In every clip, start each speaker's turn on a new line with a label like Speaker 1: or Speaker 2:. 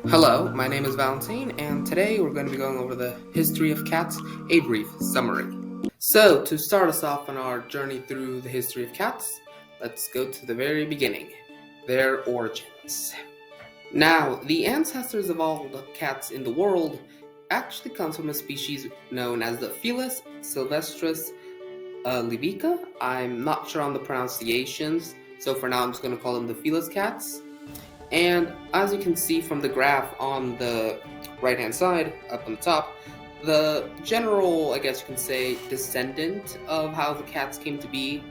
Speaker 1: Hello, my name is Valentine, and today we're going to be going over the history of cats, a brief summary. So, to start us off on our journey through the history of cats, let's go to the very beginning, their origins. Now, the ancestors of all the cats in the world actually comes from a species known as the Felis sylvestris libica. I'm not sure on the pronunciations, so for now I'm just going to call them the Felis cats. And as you can see from the graph on the right hand side, up on the top, the general, I guess you can say, descendant of how the cats came to be,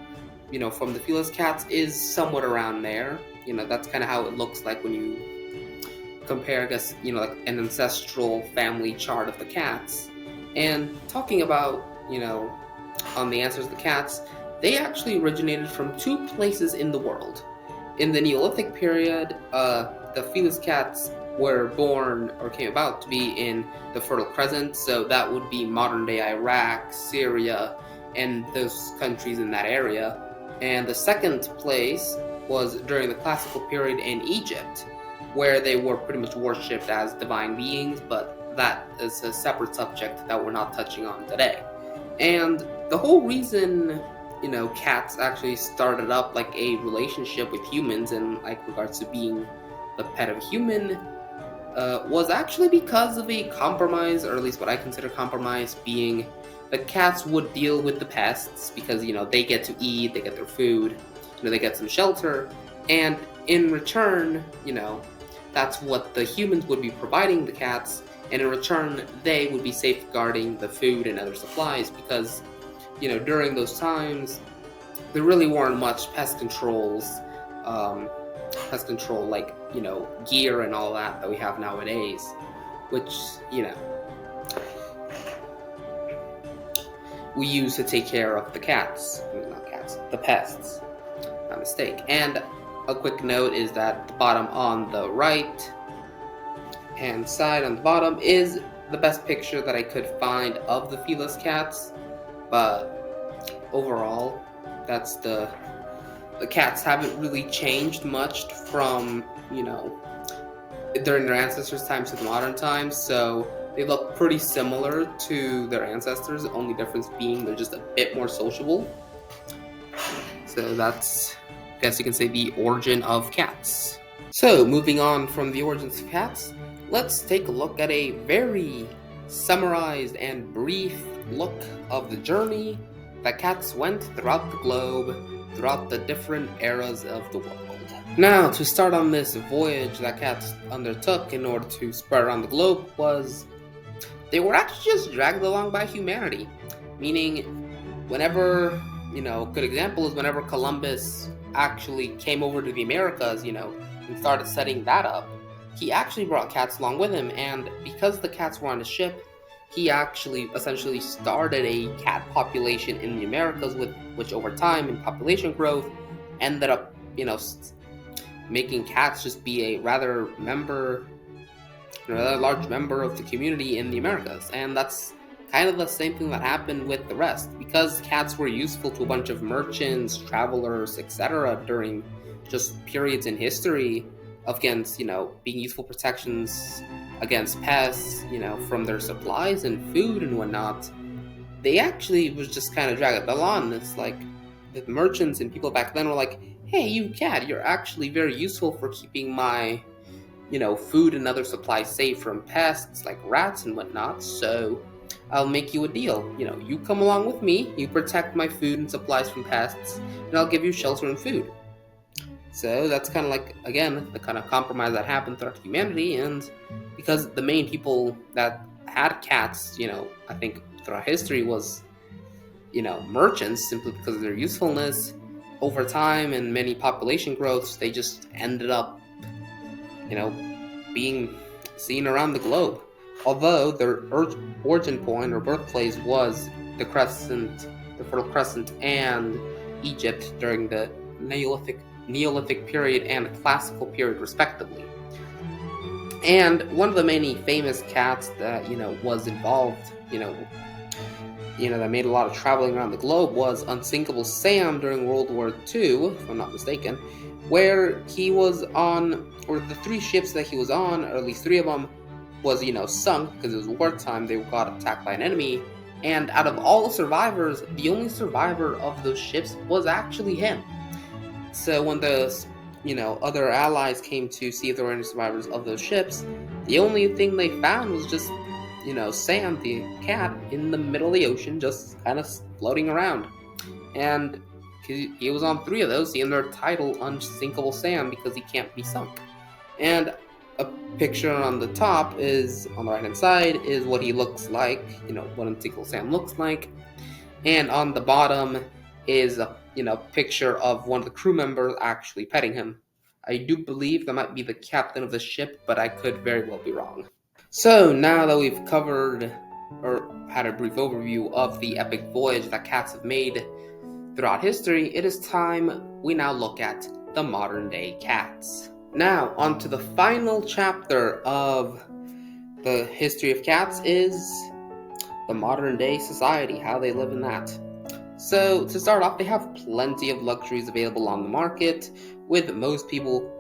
Speaker 1: from the Felis cats is somewhat around there. That's kind of how it looks like when you compare, I guess, like an ancestral family chart of the cats. And talking about, on the ancestors of the cats, they actually originated from two places in the world. In the Neolithic period, the Felis cats were born or came about to be in the Fertile Crescent, so that would be modern-day Iraq, Syria, and those countries in that area. And the second place was during the Classical period in Egypt, where they were pretty much worshipped as divine beings, but that is a separate subject that we're not touching on today. And the whole reason cats actually started up like a relationship with humans in like regards to being the pet of a human was actually because of a compromise, or at least what I consider compromise, being the cats would deal with the pests because they get to eat, they get their food, they get some shelter, and in return, that's what the humans would be providing the cats, and in return they would be safeguarding the food and other supplies because during those times, there really weren't much pest control like, gear and all that we have nowadays, which, we use to take care of the cats. Not cats, the pests. My mistake. And a quick note is that the bottom on the right hand side on the bottom is the best picture that I could find of the Felis cats. But overall, that's the cats haven't really changed much from, during their ancestors' times to the modern times, so they look pretty similar to their ancestors, the only difference being they're just a bit more sociable. So that's, I guess you can say, the origin of cats. So, moving on from the origins of cats, let's take a look at a very summarized and brief look of the journey that cats went throughout the globe, throughout the different eras of the world. Now, to start on this voyage that cats undertook in order to spread around the globe was they were actually just dragged along by humanity. Meaning, whenever, a good example is whenever Columbus actually came over to the Americas, and started setting that up, he actually brought cats along with him, and because the cats were on the ship, he actually essentially started a cat population in the Americas, which over time in population growth ended up, making cats just be a rather large member of the community in the Americas. And that's kind of the same thing that happened with the rest. Because cats were useful to a bunch of merchants, travelers, etc. during just periods in history against, being useful protections against pests, from their supplies and food and whatnot, they actually was just kind of dragged along. It's like the merchants and people back then were like, hey, you cat, you're actually very useful for keeping my, food and other supplies safe from pests like rats and whatnot, so I'll make you a deal. You come along with me, you protect my food and supplies from pests, and I'll give you shelter and food. So that's kind of like, again, the kind of compromise that happened throughout humanity, and because the main people that had cats, I think throughout history was, merchants, simply because of their usefulness, over time and many population growths, they just ended up, being seen around the globe. Although their origin point or birthplace was the Fertile Crescent and Egypt during the Neolithic period and Classical period, respectively. And one of the many famous cats that, was involved, that made a lot of traveling around the globe was Unsinkable Sam during World War II, if I'm not mistaken, where he was on, or the 3 ships that he was on, or at least 3 of them, was, sunk because it was wartime. They got attacked by an enemy, and out of all the survivors, the only survivor of those ships was actually him. So when the other allies came to see if there were any survivors of those ships, the only thing they found was just Sam the cat in the middle of the ocean, just kind of floating around. And he was on 3 of those, and their title Unsinkable Sam because he can't be sunk. And a picture on the top is, on the right hand side, is what he looks like, what Unsinkable Sam looks like. And on the bottom is a picture of one of the crew members actually petting him. I do believe that might be the captain of the ship, but I could very well be wrong. So now that we've covered or had a brief overview of the epic voyage that cats have made throughout history, it is time we now look at the modern day cats. Now, on to the final chapter of the history of cats is the modern day society, how they live in that. So, to start off, they have plenty of luxuries available on the market, with most people,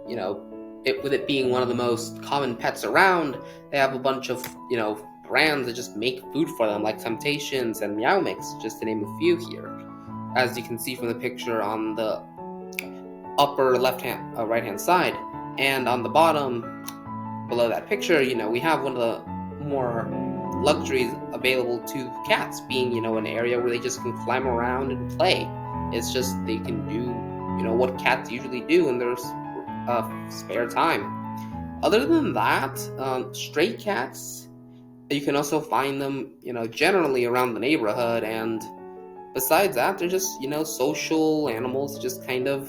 Speaker 1: with it being one of the most common pets around, they have a bunch of, brands that just make food for them, like Temptations and Meow Mix, just to name a few here. As you can see from the picture on the upper right-hand side, and on the bottom, below that picture, we have one of the more luxuries available to cats, being, an area where they just can climb around and play. It's just they can do, what cats usually do in their spare time. Other than that, stray cats, you can also find them, generally around the neighborhood, and besides that, they're just, social animals that just kind of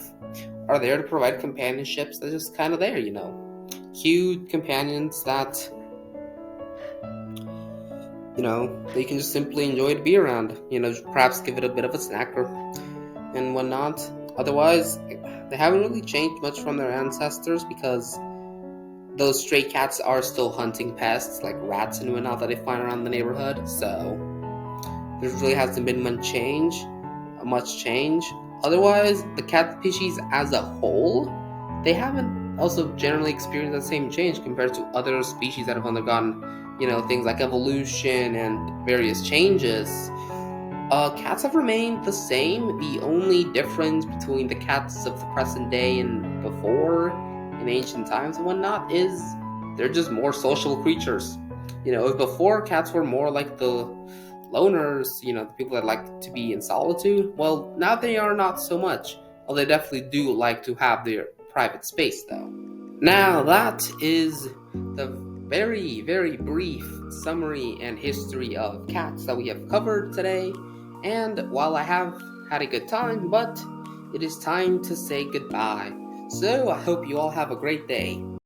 Speaker 1: are there to provide companionships. They're just kind of there, cute companions that they can just simply enjoy to be around, perhaps give it a bit of a snack and whatnot. Otherwise, they haven't really changed much from their ancestors, because those stray cats are still hunting pests like rats and whatnot that they find around the neighborhood, so there really hasn't been much change. Otherwise, the cat species as a whole, they haven't also generally experienced the same change compared to other species that have undergone things like evolution and various changes. Cats have remained the same. The only difference between the cats of the present day and before, in ancient times and whatnot, is they're just more social creatures. If before cats were more like the loners, the people that like to be in solitude, well, now they are not so much. Well, they definitely do like to have their private space, though. Now, that is the very, very brief summary and history of cats that we have covered today. And while I have had a good time, but it is time to say goodbye. So I hope you all have a great day.